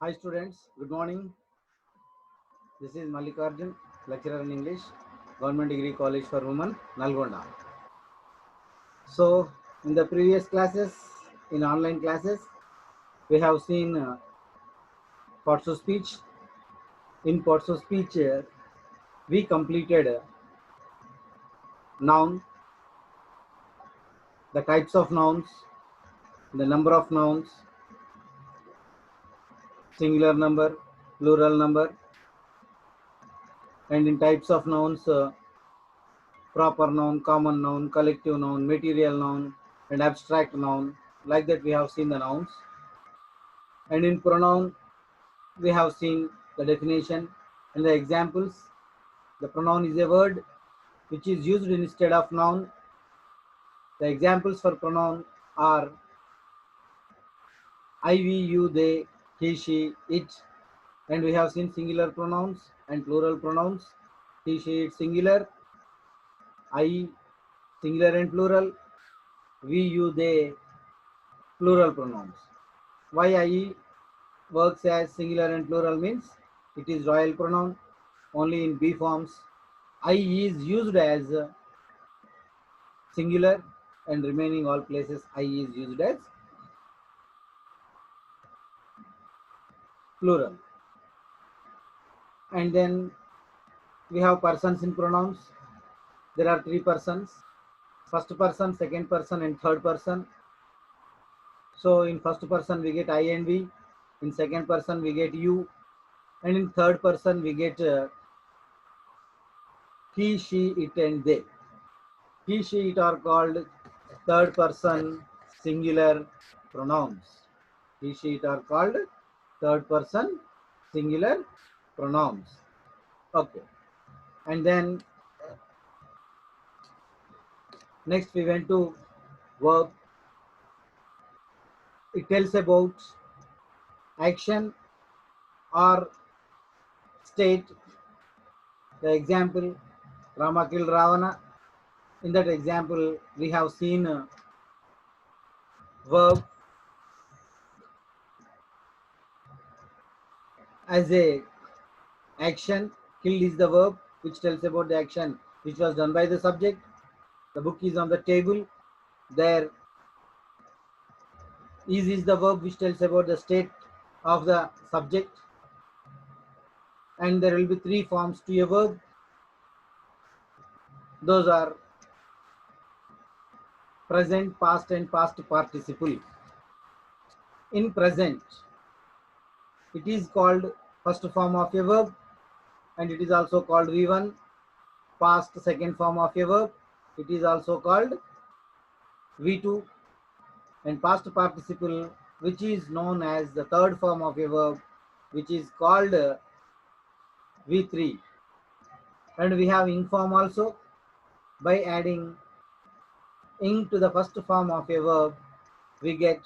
Hi students, good morning. This is Mallikarjun, lecturer in English, Government Degree College for Women, Nalgonda. So, in the previous classes, in online classes, we have seen parts of speech. In parts of speech, we completed noun, the types of nouns, the number of nouns, singular number, plural number, and in types of nouns, proper noun, common noun, collective noun, material noun, and abstract noun. Like that, we have seen the nouns. And in pronoun, we have seen the definition and the examples. The pronoun is a word which is used instead of noun. The examples for pronoun are I, we, you, they, he, she, it. And we have seen singular pronouns and plural pronouns. He, she, it singular, I singular and plural, we, you, they plural pronouns. Why I works as singular and plural means it is royal pronoun only in B forms. I is used as singular and remaining all places I is used as plural. And then we have persons in pronouns. There are three persons: first person, second person, and third person. So in first person we get I and we, in second person we get you, and in third person we get he, she, it, and they. He, she, it are called third person singular pronouns. He, she, it are called third person singular pronouns. Okay. And then next we went to verb. It tells about action or state. The example, Rama killed Ravana. In that example, we have seen verb as a action. Killed is the verb which tells about the action which was done by the subject. The book is on the table. There is the verb which tells about the state of the subject. And there will be three forms to a verb. Those are present, past, and past participle. In present, it is called first form of a verb and it is also called V1. Past, second form of a verb, it is also called V2. And past participle, which is known as the third form of a verb, which is called V3. And we have ing form also. By adding ing to the first form of a verb, we get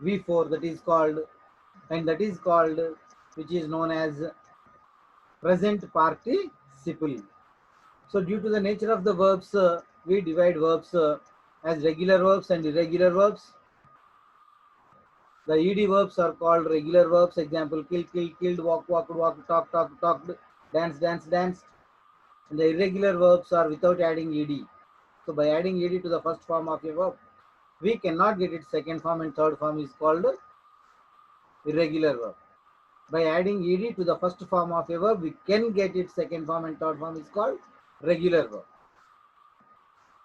V4, that is called, and that is called, which is known as present participle. So due to the nature of the verbs, we divide verbs as regular verbs and irregular verbs. The ed verbs are called regular verbs. Example, kill, kill, killed, walk, walked, walked, talk, talk, talked, dance, dance, danced. And the irregular verbs are without adding ed. So by adding ed to the first form of a verb, we cannot get its second form, and third form is called irregular verb. By adding ed to the first form of a verb, we can get its second form, and third form is called regular verb.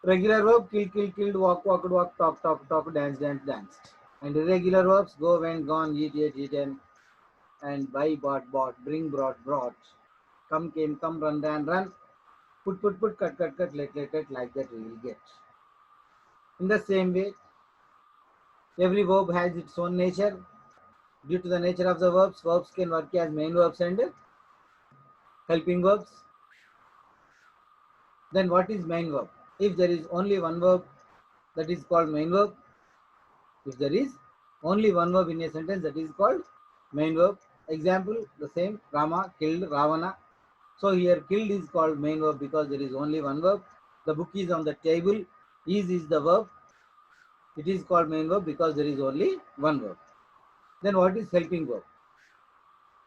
Regular verb, kill, kill, killed, walk, walked, walked, talk, talk, talk, dance, dance, danced. And irregular verbs, go, went, gone, eat, ate, eaten, and buy, bought, bought, bring, brought, brought, come, came, come, run, ran, run, put, cut, cut, cut, let, like that we will get. In the same way, every verb has its own nature. Due to the nature of the verbs, verbs can work as main verbs and helping verbs. Then what is main verb? If there is only one verb, that is called main verb. If there is only one verb in a sentence, that is called main verb. Example, the same, Rama killed Ravana. So here killed is called main verb because there is only one verb. The book is on the table. Is the verb. It is called main verb because there is only one verb. Then what is helping verb?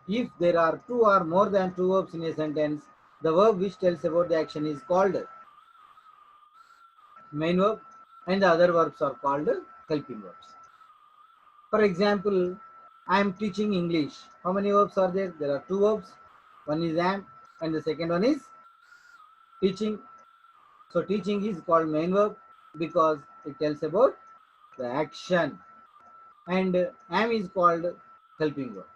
If there are two or more than two verbs in a sentence, the verb which tells about the action is called main verb and the other verbs are called helping verbs. For example, I am teaching English. How many verbs are there? There are two verbs. One is am and the second one is teaching. So teaching is called main verb because it tells about the action, and am is called helping verb.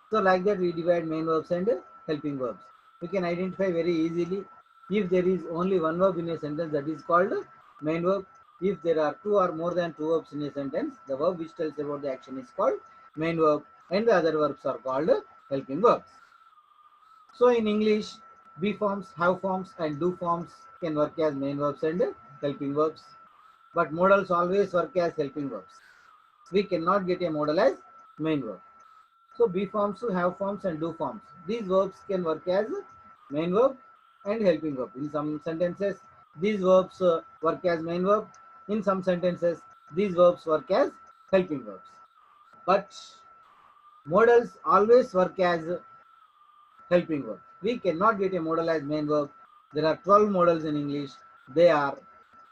So like that we divide main verbs and helping verbs. We can identify very easily if there is only one verb in a sentence, that is called main verb. If there are two or more than two verbs in a sentence, the verb which tells about the action is called main verb and the other verbs are called helping verbs. So in English, be forms, have forms and do forms can work as main verbs and helping verbs. But modals always work as helping verbs. We cannot get a modal as main verb. So be forms, have forms and do forms. These verbs can work as main verb and helping verb. In some sentences, these verbs work as main verb. In some sentences, these verbs work as helping verbs. But modals always work as helping verb. We cannot get a modal as main verb. There are 12 modals in English. They are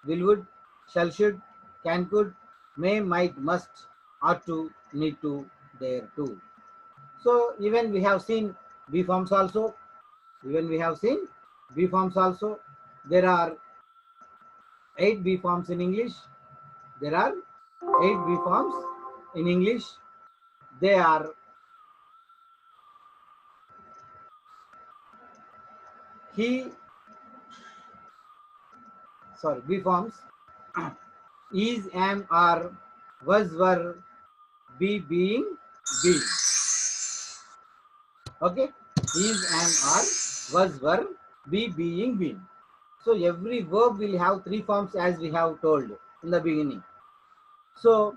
will, would, shall, should, can, could, may, might, must, ought to, need to, dare to. So even we have seen B forms also. Even we have seen B forms also. There are 8 B forms in English. There are 8 B forms in English. They are he, sorry, B forms is, am, are, was, were, be, being, been. Okay, is, am, are, was, were, be, being, been. So every verb will have 3 forms as we have told in the beginning. So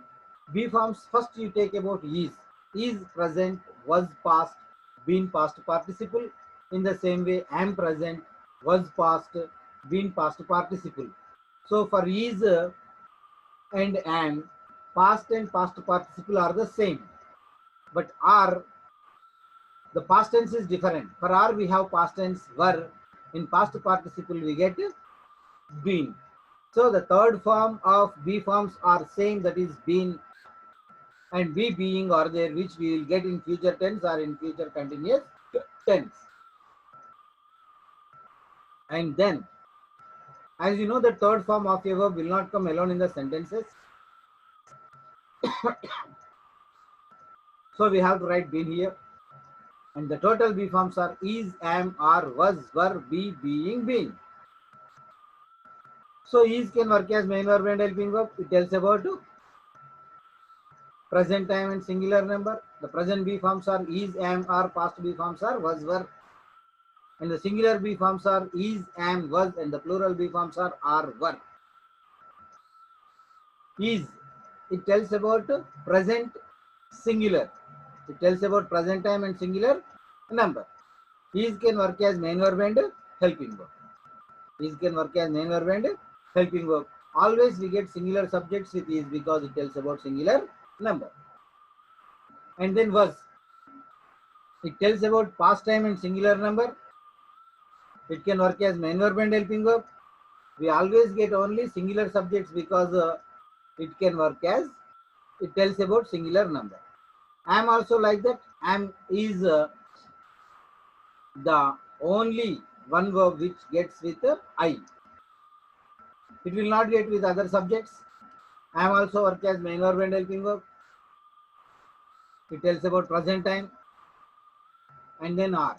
B forms, first you take about is present, was past, been past participle. In the same way, am present, was past, been past participle. So for is and am, past and past participle are the same, but are, the past tense is different. For are we have past tense were, in past participle we get been. So the third form of B forms are same, that is been, and be, being are there, which we will get in future tense or in future continuous tense. And then, as you know, the third form of a verb will not come alone in the sentences. So we have to write been here. And the total B forms are is, am, are, was, were, be, being, been. So is can work as main verb and helping verb. It tells about present time and singular number. The present B forms are is, am, are. Past B forms are was, were. And the singular B forms are is, am, was, and the plural B forms are, were. Is, it tells about present singular. It tells about present time and singular number. Is can work as main verb and helping verb. Is can work as main verb and helping verb. Always we get singular subjects with is because it tells about singular number. And then was, it tells about past time and singular number. It can work as main verb and helping verb. We always get only singular subjects because it can work as, it tells about singular number. Am also like that. Am is the only one verb which gets with I. It will not get with other subjects. Am also work as main verb and helping verb. It tells about present time. And then are.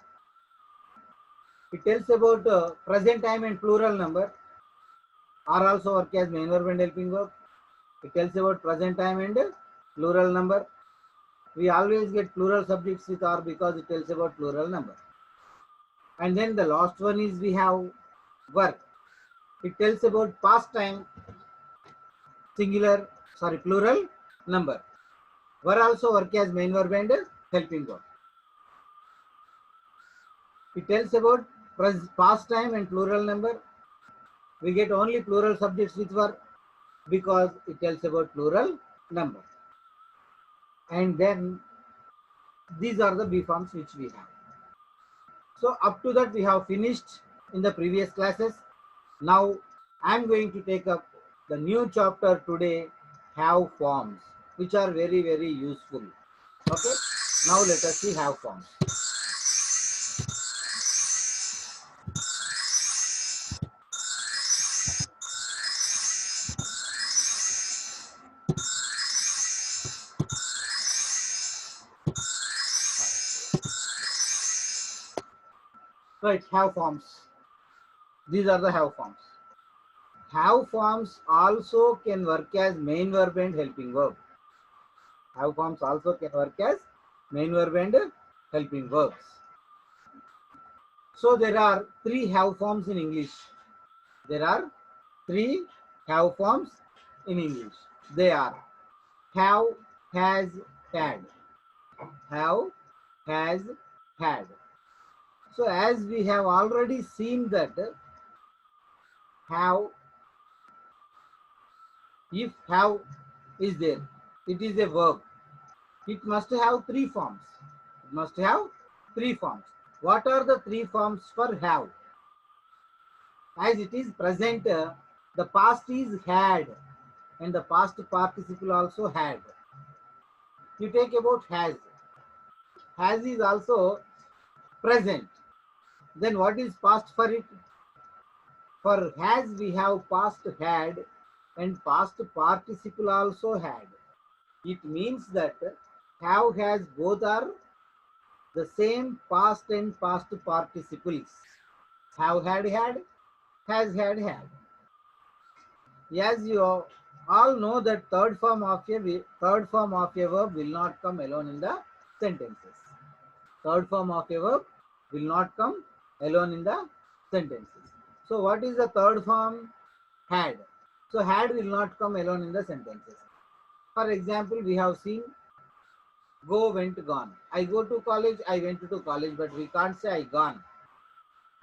It tells about present time and plural number. Are also work as main verb and helping verb. It tells about present time and plural number. We always get plural subjects with are because it tells about plural number. And then the last one is we have were. It tells about past time, singular, sorry, plural number. Were also work as main verb and helping verb. It tells about past time and plural number. We get only plural subjects with were because it tells about plural number. and then these are the B forms which we have. So up to that we have finished in the previous classes. Now I am going to take up the new chapter today, have forms, which are very, very useful. Okay, now let us see have forms. Right, have forms. These are the have forms. Have forms also can work as main verb and helping verb. Have forms also can work as main verb and helping verbs. So there are three have forms in English. There are three have forms in English. They are have, has, had. Have, has, had. So as we have already seen that have, if have is there, it is a verb. It must have three forms. It must have three forms. What are the three forms for have? As it is present, the past is had and the past participle also had. You take about has. Has is also present. Then what is past for it? For has we have past had and past participle also had. It means that have, has both are the same past and past participles. Have, had, has, had. As you all know that third form of a verb will not come alone in the sentences. Third form of a verb will not come alone in the sentences. So what is the third form? Had. So had will not come alone in the sentences. For example, we have seen go, went, gone. I go to college, I went to college, but we can't say I gone.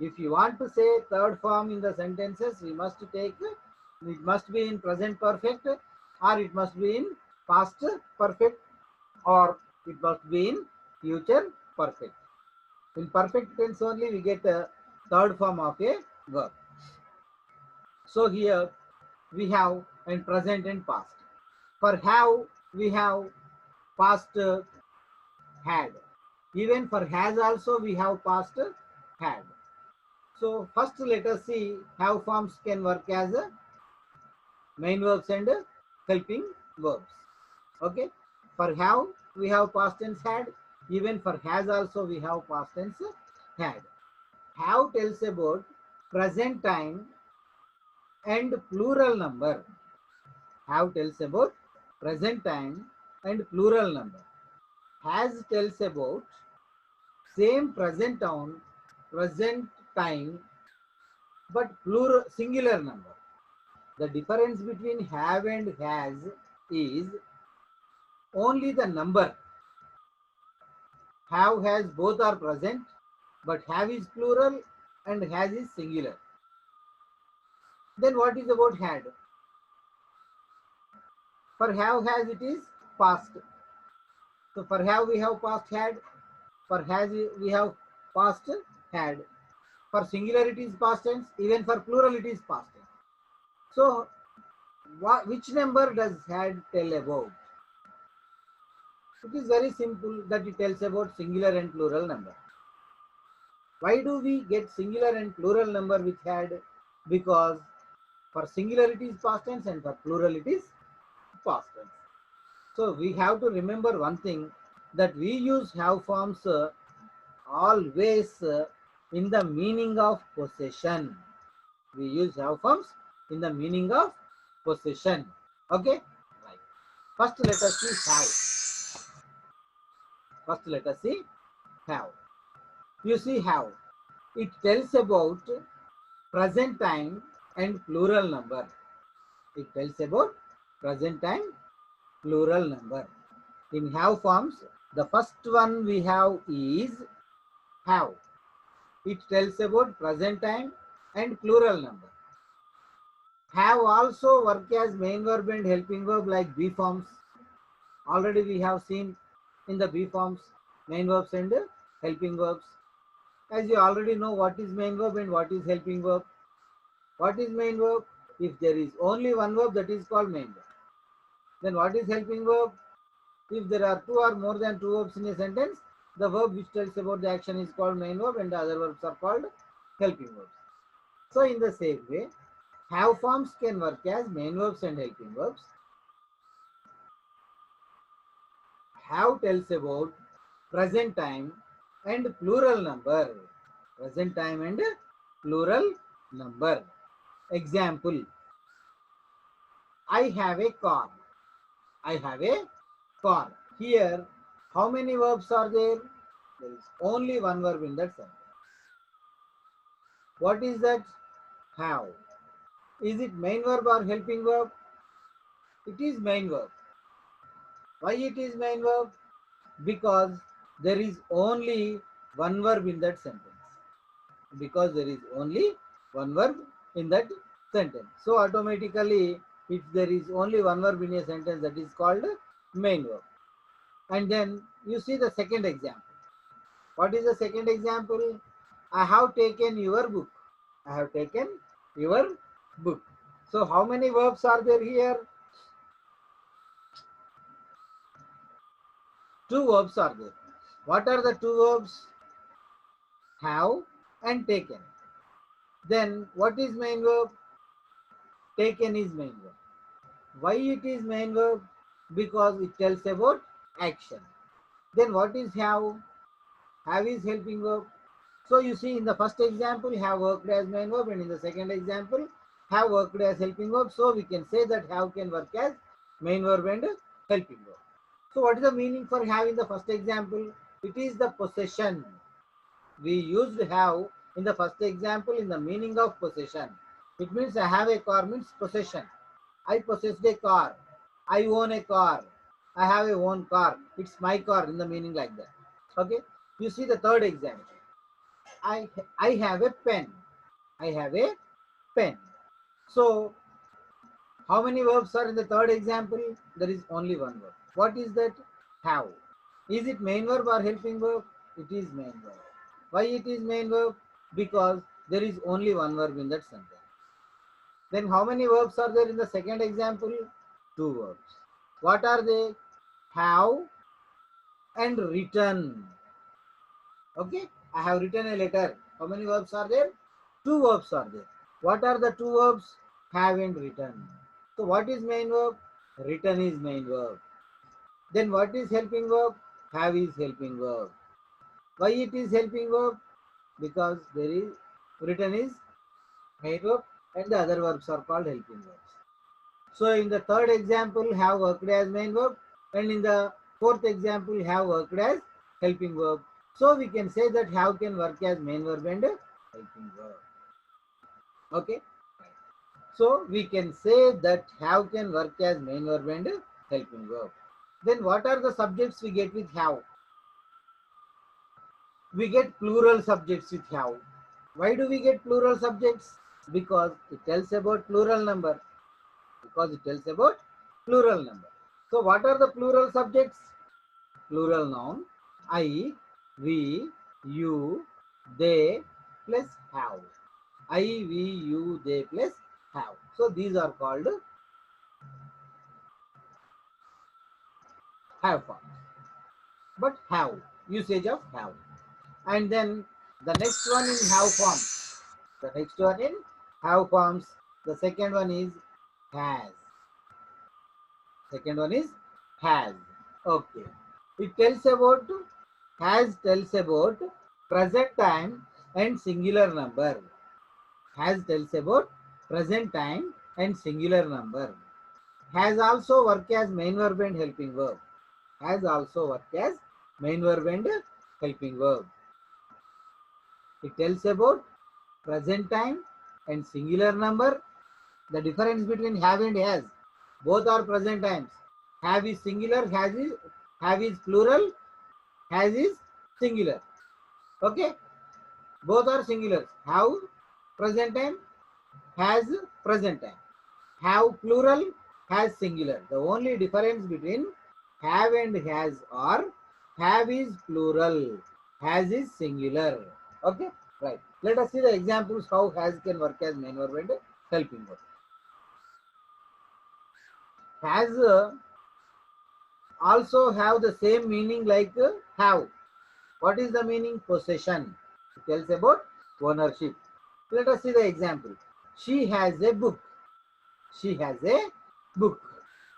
If you want to say third form in the sentences, we must take, it must be in present perfect, or it must be in past perfect, or it must be in future perfect. In perfect tense only we get a third form of a verb. So here we have in present and past. For have we have past had. Even for has also we have past had. So first let us see have forms can work as main verbs and helping verbs. Okay. For have we have past tense had. Even for has also we have past tense had. Have tells about present time and plural number. Have tells about present time and plural number. Has tells about same present time, but plural singular number. The difference between have and has is only the number. Have, has both are present, but have is plural and has is singular. Then what is about had? For have, has it is past. So for have we have past had. For has we have past had. For singular it is past tense. Even for plural it is past tense. So which number does had tell about? It is very simple that it tells about singular and plural number. Why do we get singular and plural number with had? Because for singular it is past tense and for plural it is past tense. So we have to remember one thing, that we use have forms always in the meaning of possession. We use have forms in the meaning of possession. Okay? Right. First let us see have. First let us see have. You see have. It tells about present time and plural number. It tells about present time, plural number. In have forms, the first one we have is have. It tells about present time and plural number. Have also work as main verb and helping verb like be forms, Already we have seen in the B forms main verbs and helping verbs. As you already know what is main verb and what is helping verb. What is main verb? If there is only one verb, that is called main verb. Then what is helping verb? If there are two or more than two verbs in a sentence, the verb which tells about the action is called main verb and the other verbs are called helping verbs. So in the same way, have forms can work as main verbs and helping verbs. Have tells about present time and plural number. Present time and plural number. Example, I have a car. I have a car. Here, how many verbs are there? There is only one verb in that sentence. What is that? Have. Is it main verb or helping verb? It is main verb. Why it is main verb? Because there is only one verb in that sentence. Because there is only one verb in that sentence. So automatically, if there is only one verb in a sentence, that is called main verb. And then you see the second example. What is the second example? I have taken your book. I have taken your book. So how many verbs are there here? Two verbs are there. What are the two verbs? Have and taken. Then what is main verb? Taken is main verb. Why it is main verb? Because it tells about action. Then what is have? Have is helping verb. So you see in the first example, have worked as main verb, and in the second example, have worked as helping verb. So we can say that have can work as main verb and helping verb. So what is the meaning for have in the first example? It is the possession. We used have in the first example in the meaning of possession. It means I have a car means possession. I possessed a car. I own a car. I have a own car. It's my car in the meaning like that. Okay. You see the third example. I have a pen. I have a pen. So how many verbs are in the third example? There is only one verb. What is that? Have. Is it main verb or helping verb? It is main verb. Why it is main verb? Because there is only one verb in that sentence. Then how many verbs are there in the second example? Two verbs. What are they? Have and written. Okay, I have written a letter. How many verbs are there? Two verbs are there. What are the two verbs? Have and written. So what is main verb? Written is main verb. Then what is helping verb? Have is helping verb. Why it is helping verb? Because there is written is main verb and the other verbs are called helping verbs. So in the third example, have worked as main verb, and in the fourth example, have worked as helping verb. So we can say that have can work as main verb and helping verb. Okay. So we can say that have can work as main verb and helping verb. Then what are the subjects we get with have? We get plural subjects with have. Why do we get plural subjects? Because it tells about plural number. Because it tells about plural number. So what are the plural subjects? Plural noun, I, we, you, they plus have. I, we, you, they plus have. So these are called have forms. But have, usage of have. And then the next one in have forms. The next one in have forms. The second one is has. Second one is has. Okay. It tells about, has tells about present time and singular number. Has tells about present time and singular number. Has also work as main verb and helping verb. Has also work as main verb and helping verb. It tells about present time and singular number. The difference between have and has. Both are present times. Have is singular, have is plural, has is singular. Okay? Both are singulars. Have present time, has present time. Have plural, has singular. The only difference between have and has are. Have is plural, has is singular. Okay, right. Let us see the examples how has can work as main verb and helping verb. Has also have the same meaning like have. What is the meaning? Possession. It tells about ownership. Let us see the example. She has a book. She has a book.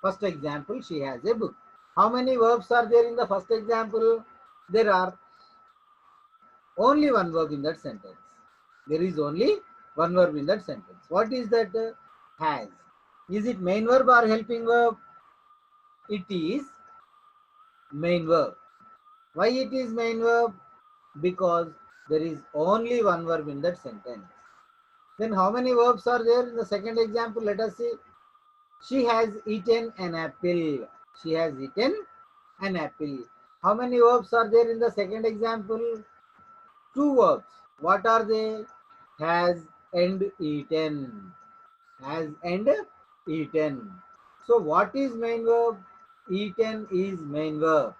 First example, she has a book. How many verbs are there in the first example? There are only one verb in that sentence. There is only one verb in that sentence. What is that? Has. Is it main verb or helping verb? It is main verb. Why it is main verb? Because there is only one verb in that sentence. Then how many verbs are there in the second example? Let us see. She has eaten an apple. She has eaten an apple. How many verbs are there in the second example? Two verbs. What are they? Has and eaten. Has and eaten. So what is main verb? Eaten is main verb.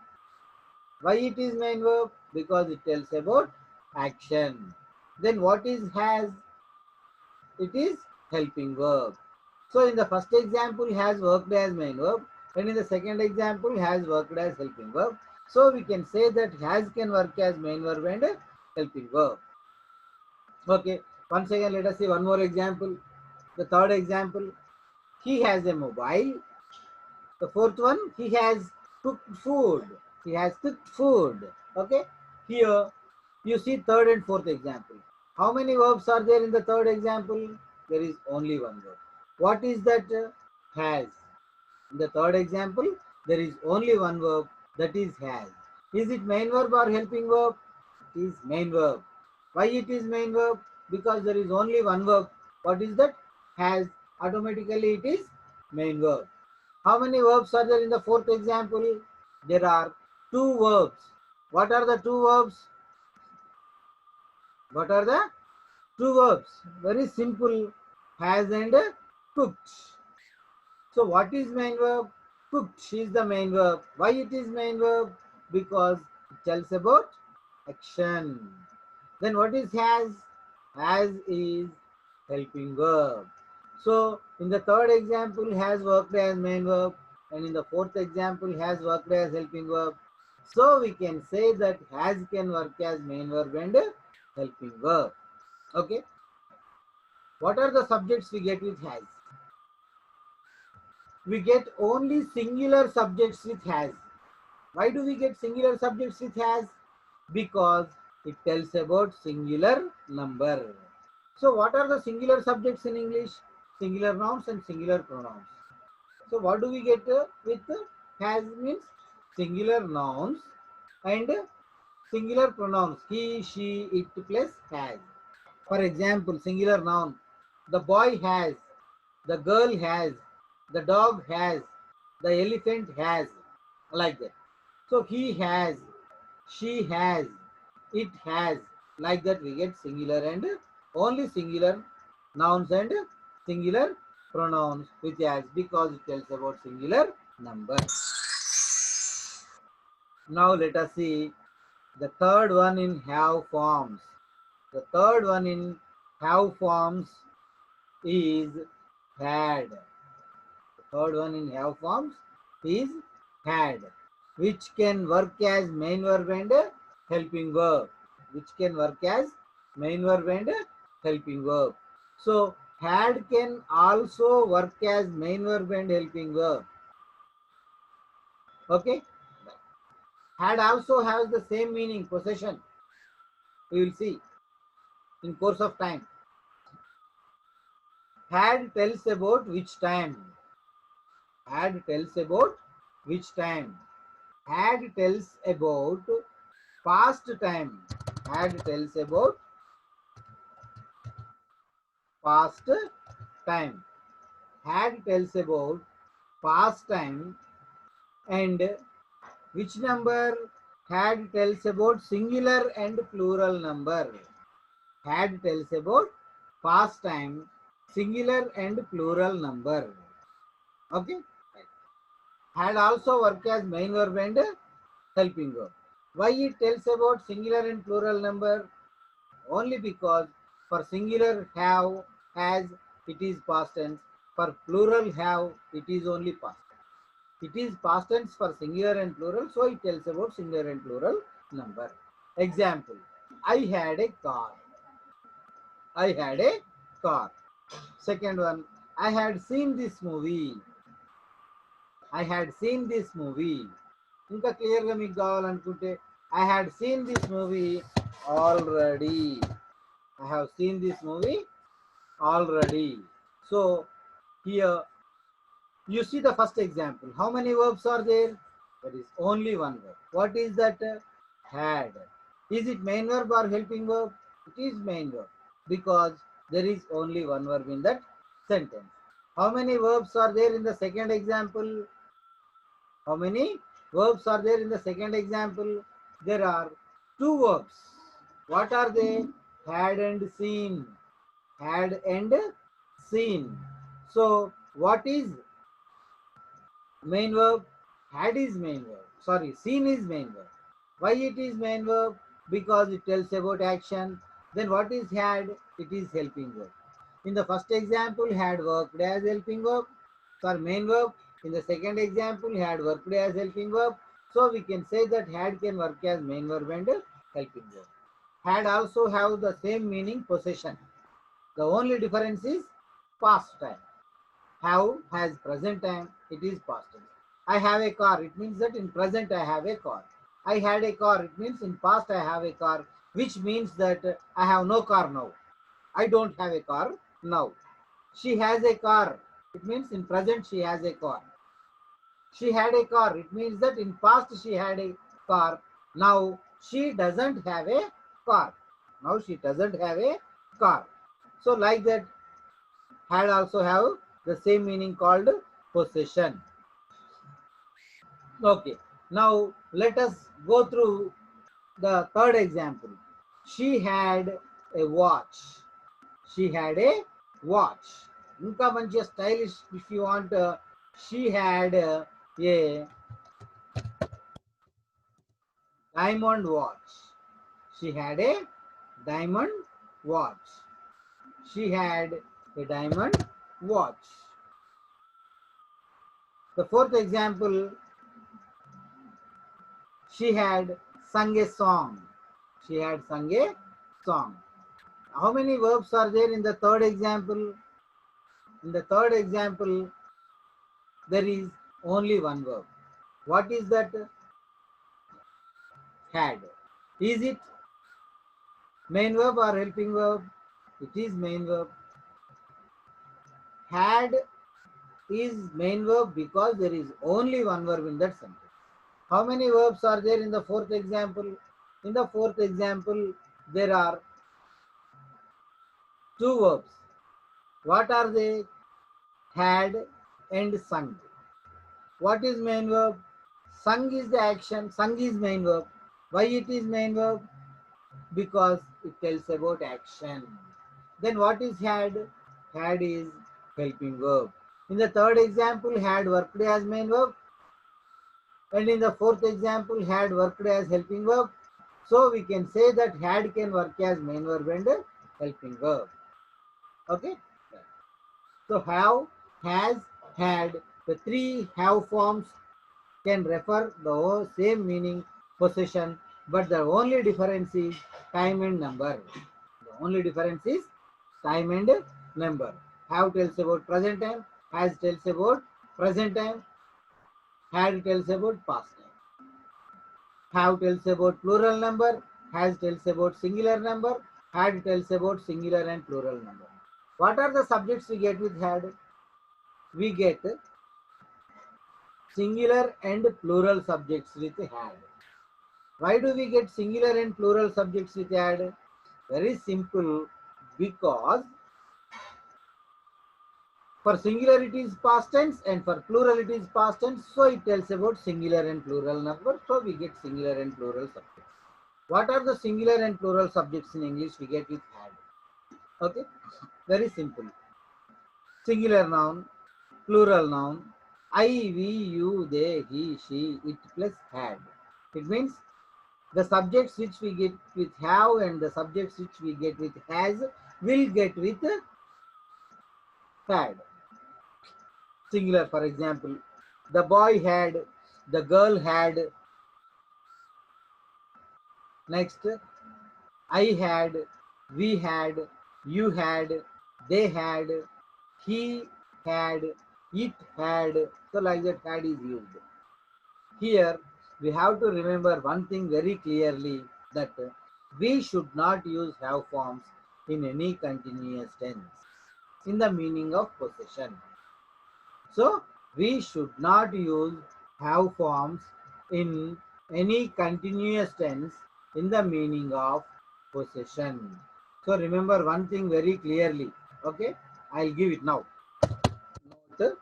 Why it is main verb? Because it tells about action. Then what is has? It is helping verb. So in the first example has worked as main verb and in the second example has worked as helping verb. So we can say that has can work as main verb and helping verb. Okay, once again let us see one more example. The third example, he has a mobile. The fourth one, he has cooked food. He has cooked food. Okay, here you see third and fourth example. How many verbs are there in the third example? There is only one verb. What is that? Has. In the third example, there is only one verb, that is has. Is it main verb or helping verb? It is main verb. Why it is main verb? Because there is only one verb. What is that? Has. Automatically it is main verb. How many verbs are there in the fourth example? There are two verbs. What are the two verbs? What are the two verbs? Very simple. Has and cooked. So what is main verb? Cooked is the main verb. Why it is main verb? Because it tells about action. Then what is has? Has is helping verb. So in the third example has worked as main verb and in the fourth example has worked as helping verb. So we can say that has can work as main verb and helping verb. Okay. What are the subjects we get with has? We get only singular subjects with has. Why do we get singular subjects with has? Because it tells about singular number. So what are the singular subjects in English? Singular nouns and singular pronouns. So what do we get with has means singular nouns and singular pronouns. He, she, it plus has. For example, singular noun. The boy has, the girl has, the dog has, the elephant has, like that. So he has, she has, it has, like that we get singular and only singular nouns and singular pronouns with has because it tells about singular number. Now let us see the third one in have forms. The third one in have forms is had. The third one in have forms is had, which can work as main verb and helping verb. Which can work as main verb and helping verb. So had can also work as main verb and helping verb. Okay. Had also has the same meaning, possession. We will see in course of time. Had tells about which time. Had tells about which time. Had tells about past time. Had tells about past time. Had tells about past time and which number? Had tells about singular and plural number. Had tells about past time, singular and plural number. Okay. had also work as main verb and helping verb. Why it tells about singular and plural number? Only because for singular have, has, it is past tense. For plural have, it is only past tense. It is past tense for singular and plural, so it tells about singular and plural number. Example, I had a car. I had a car. Second one, I had seen this movie. I had seen this movie. ఇంకా క్లియర్గా మీకు కావాలనుకుంటే I had seen this movie already. I have seen this movie already. So here you see the first example. How many verbs are there? There is only one verb. What is that? Had. Is it main verb or helping verb? It is main verb because there is only one verb in that sentence. How many verbs are there in the second example? How many verbs are there in the second example? There are two verbs. What are they? Had and seen. Had and seen. So what is main verb? Had is main verb. Sorry, seen is main verb. Why it is main verb? Because it tells about action. Then what is had? It is helping verb. In the first example, had worked as helping verb for main verb. In the second example, had worked as helping verb. So we can say that had can work as main verb and helping verb. Had also have the same meaning, possession. The only difference is past time. Have has present time, it is past tense. I have a car, it means that in present I have a car. I had a car, it means in past I have a car, which means that I have no car now. I don't have a car now. She has a car, it means in present she has a car. She had a car, it means that in past she had a car. Now she doesn't have a car. Now she doesn't have a car. So like that, had also have the same meaning called possession. Okay, now let us go through the third example. She had a watch. She had a watch. Inka manchiga stylish if you want. She had a diamond watch. She had a diamond watch. She had a diamond watch. The fourth example, she had sung a song. She had sung a song. How many verbs are there in the third example? In the third example, there is only one verb. What is that? Had. Is it main verb or helping verb? It is main verb. Had is main verb because there is only one verb in that sentence. How many verbs are there in the fourth example? In the fourth example, there are two verbs. What are they? Had and sung. What is main verb? Sung is the action. Sung is main verb. Why it is main verb? Because it tells about action. Then what is had? Had is helping verb. In the third example, had worked as main verb. And in the fourth example, had worked as helping verb. So we can say that had can work as main verb and helping verb. Okay. So have, has, had, the three have forms can refer the same meaning, possession, but the only difference is time and number. The only difference is time and number. Have tells about present time, has tells about present time, had tells about past time. Have tells about plural number, has tells about singular number, had tells about singular and plural number. What are the subjects we get with had? We get singular and plural subjects with had. Why do we get singular and plural subjects with had? Very simple, because for singular it is past tense and for plural it is past tense, so it tells about singular and plural number, so we get singular and plural subjects. What are the singular and plural subjects in English we get with had? Okay, very simple. Singular noun, plural noun, I, we, you, they, he, she, it plus had. It means the subjects which we get with have and the subjects which we get with has will get with had. Singular, for example, the boy had, the girl had. Next, I had, we had, you had, they had, he had, it had. So like that had is used. Here we have to remember one thing very clearly, that we should not use have forms in any continuous tense in the meaning of possession. So we should not use have forms in any continuous tense in the meaning of possession. So remember one thing very clearly. Okay, I'll give it now. Note,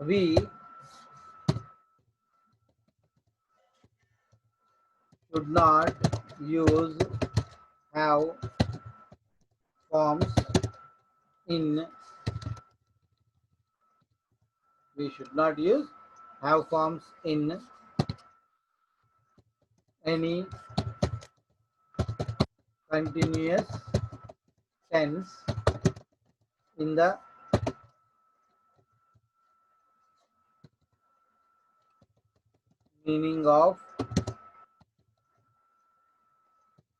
we should not use have forms in we should not use have forms in any continuous tense in meaning of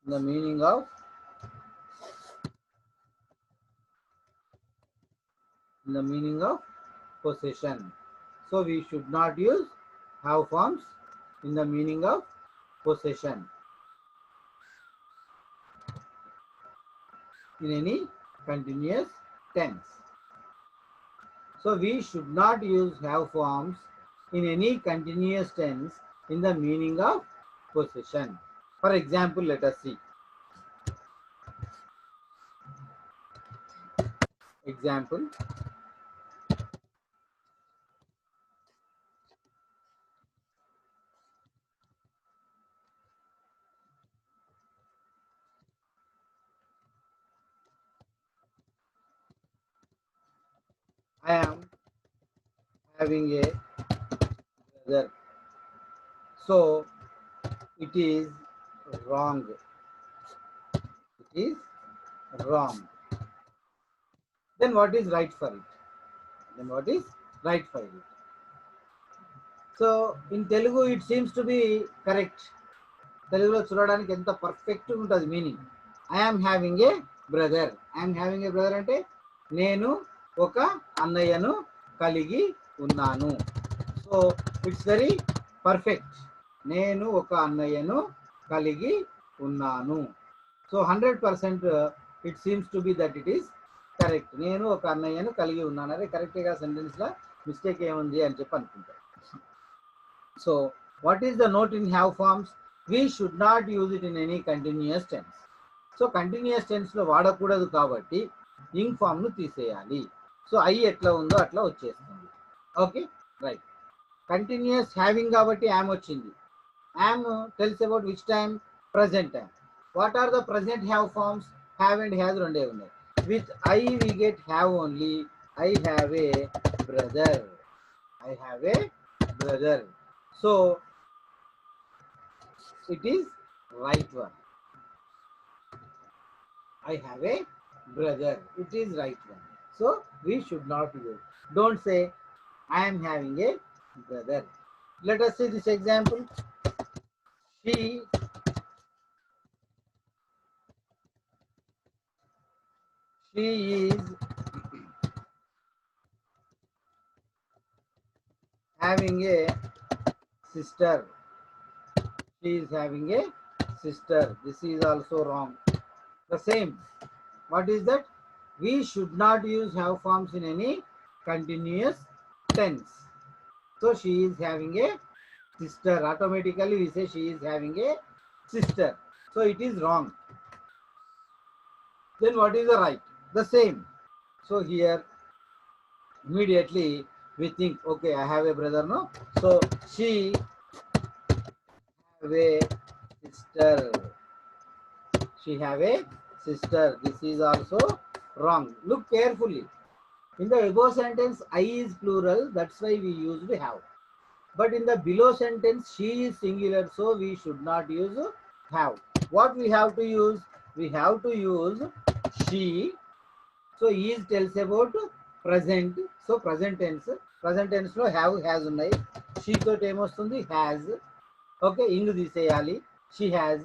the meaning of in the meaning of possession. So we should not use have forms in the meaning of possession in any continuous tense. So we should not use have forms in any continuous tense in the meaning of possession. For example, let us see. Example, I am having a brother. So it is wrong. It is wrong. Then what is right for it? Then what is right for it? So in Telugu it seems to be correct. తెలుగులో చూడడానికి ఎంత perfect ఉంటుంది meaning. I'm having a brother. I'm having a brother అంటే నేను ఒక అన్నయ్యను కలిగి ఉన్నాను. So it's very perfect. నేను ఒక అన్నయ్యను కలిగి ఉన్నాను. So 100% it seems to be that it is correct. నేను ఒక అన్నయ్యను కలిగి ఉన్నాను. అదే కరెక్ట్గా సెంటెన్స్లో మిస్టేక్ ఏముంది అని చెప్పి అనుకుంటాను. So what is the note in have forms? We should not use it in any continuous tense. So continuous టెన్స్లో వాడకూడదు కాబట్టి ఇంగ్ ఫామ్ను తీసేయాలి. సో ఐ ఎట్లా ఉందో అట్లా వచ్చేస్తుంది. Okay, right. కంటిన్యూస్ హ్యావింగ్ కాబట్టి యామ్ వచ్చింది. Am tells about which time? Present time. What are the present have forms? Have and has రెండే ఉన్నాయి. With I we get have only. I have a brother. I have a brother. So it is right one. I have a brother. It is right one. So we should not use. Don't say I am having a brother. Let us see this example. She is having a sister. She is having a sister. This is also wrong. The same. What is that? We should not use have forms in any continuous tense. So she is having a sister. Automatically we say she is having a sister. So it is wrong. Then what is the right? The same. So here immediately we think, okay, I have a brother, no? So she have a sister. She have a sister. This is also wrong. Look carefully. In the above sentence, I is plural, that's why we used have. But in the below sentence, she is singular, so we should not use have. What we have to use? We have to use she. So is tells about present. So present tense. Present tense lo have has ఉన్నాయి. She తోటి ఏమొస్తుంది? Has. Okay, ఇంగు తీసేయాలి. She has.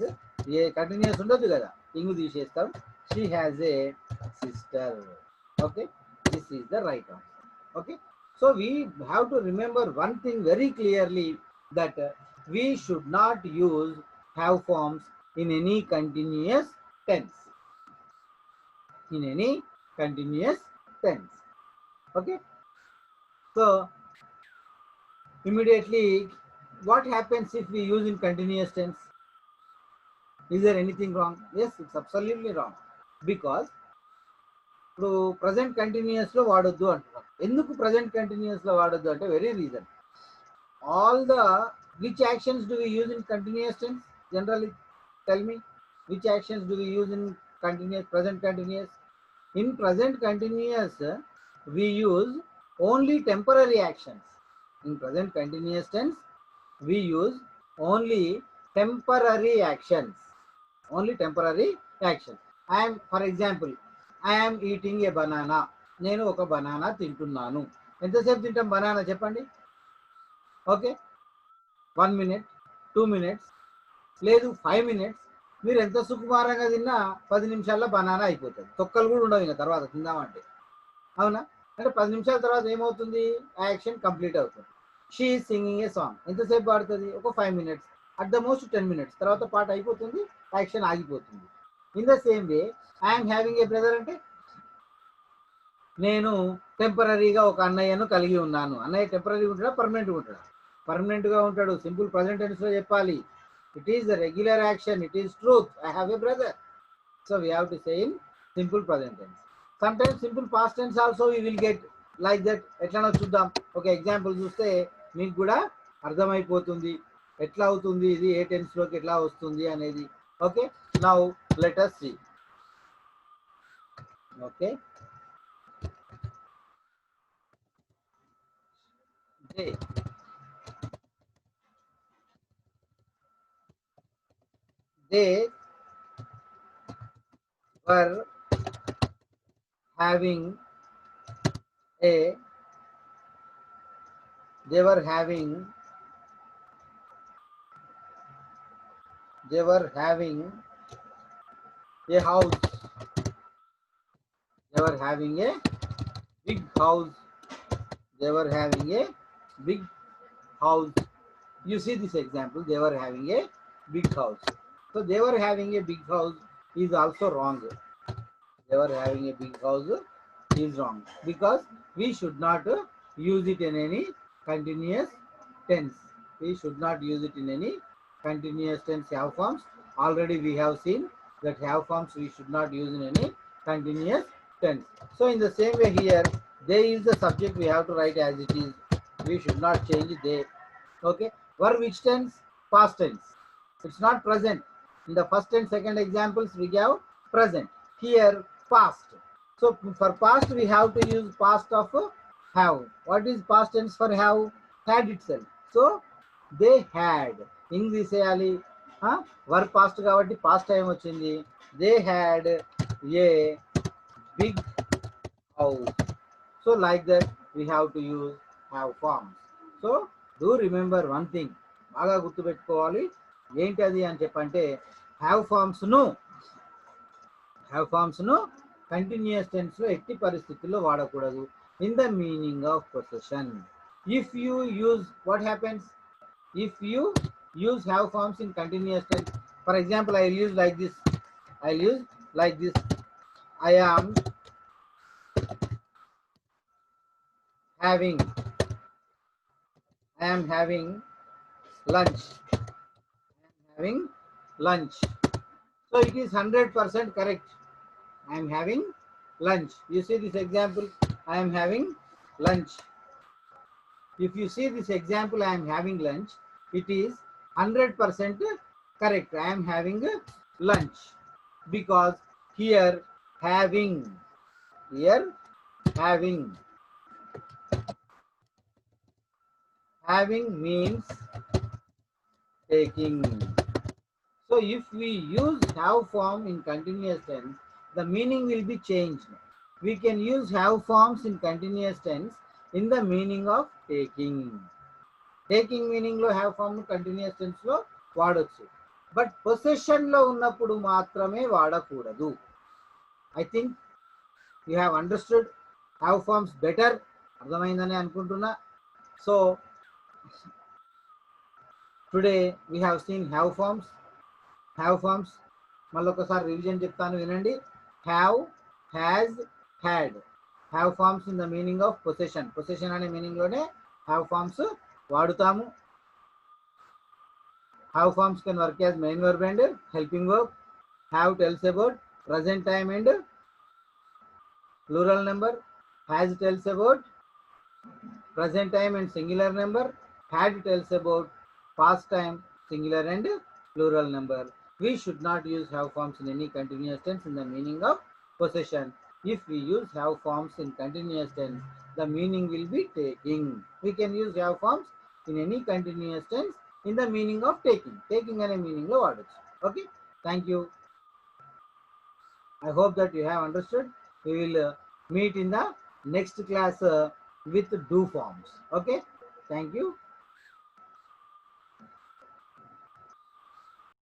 A continuous ఉండదు కదా, ఇంగు తీసేస్తాం. She has a sister. Okay, this is the right answer. Okay, so we have to remember one thing very clearly, that we should not use have forms in any continuous tense. In any continuous tense. Okay, so immediately what happens if we use in continuous tense? Is there anything wrong? Yes, it's absolutely wrong, because ఇప్పుడు present continuous లో వాడొద్దు అంటున్నాం. ఎందుకు present continuous లో వాడొద్దు అంటే very reason. All the which actions do we use in continuous tense? Generally tell me, which actions do we use in continuous present continuous? In present continuous we use only temporary actions. In present continuous tense we use only temporary actions. Only temporary actions. I am, for example, I am eating a banana. నేను ఒక banana తింటున్నాను. ఎంతసేపు తింటాం banana చెప్పండి? Okay, 1 minute, 2 minutes, లేదు 5 minutes. మీరు ఎంత సుకుమారంగా తిన్నా 10 నిమిషాల్లో బనానా అయిపోతుంది. తొక్కలు కూడా ఉండవు ఇంకా తర్వాత తిందామంటే. అవునా? అంటే 10 నిమిషాల తర్వాత ఏమవుతుంది? యాక్షన్ కంప్లీట్ అవుతుంది. She is singing a song. ఎంతసేపు పాడుతుంది? ఒక 5 minutes, at the most 10 minutes. తర్వాత పాట అయిపోతుంది, యాక్షన్ ఆగిపోతుంది. In the same way I'm having a brother అంటే నేను టెంపరీగా ఒక అన్నయ్యను కలిగి ఉన్నాను. అన్నయ్య టెంపరీ ఉంటాడా, పర్మనెంట్గా ఉంటాడా? పర్మనెంట్గా ఉంటాడు. సింపుల్ ప్రజెంట్ టెన్స్లో చెప్పాలి. It is a regular action. It is truth. I have a brother. So we have to say in simple present tense. Sometimes simple past tense also we will get like that. ఎట్లా చూద్దాం. ఒక example చూస్తే మీకు కూడా అర్థమైపోతుంది ఎట్లా అవుతుంది, ఇది ఏ టెన్స్ లోకి ఎట్లా వస్తుంది అనేది. Okay, now let us see. Okay, they were having a they were having a house. They were having a big house. They were having a big house. You see this example, they were having a big house. So they were having a big house is also wrong. They were having a big house is wrong, because we should not use it in any continuous tense. We should not use it in any continuous tense have forms. Already we have seen that have forms we should not use in any continuous tense. So in the same way here, they is the subject, we have to write as it is. We should not change they. Okay, were which tense? Past tense. It's not present. In the first and second examples we have present. Here past. So for past we have to use past of have. What is past tense for have? Had itself. So they had. English చేయాలి. వర్ past కాబట్టి past time వచ్చింది. They had a big house. So like that we have to use have forms. So do remember one thing. బాగా గుర్తుపెట్టుకోవాలి. ఏంటి అది అని చెప్పంటే have forms ను కంటిన్యూస్ టెన్స్ లో ఎట్టి పరిస్థితుల్లో వాడకూడదు. In the meaning of possession. If you use, what happens if you use have forms in continuous tense? For example I use like this. I am having lunch. So it is 100% correct. I am having lunch. You see this example, I am having lunch. If you see this example, I am having lunch, it is 100% correct. I am having lunch, because here having Here having. Having means taking. So if we use have form in continuous tense, the meaning will be changed. We can use have forms in continuous tense in the meaning of taking. Taking meaning lo have form continuous tense lo వాడొచ్చు. But possession లో ఉన్నప్పుడు మాత్రమే వాడకూడదు. I think you have understood have forms better. అర్థమైందని అనుకుంటున్నా. So today we have seen have forms. Have forms మళ్ళీ ఒకసారి revision చెప్తాను వినండి. Have, has, had. Have forms in the meaning of possession. Possession అనే మీనింగ్ లోనే హ్యావ్ ఫార్మ్స్ వాడుతాము. Have forms can work as main verb and helping verb. Have tells about present time and plural number. Has tells about present time and singular number. Had tells about past time, singular and plural number. We should not use have forms in any continuous tense in the meaning of possession. If we use have forms in continuous tense, the meaning will be taking. We can use have forms in any continuous tense in the meaning of taking. Taking and a meaning of words. Okay. Thank you. I hope that you have understood. We will meet in the next class with do forms. Okay. Thank you.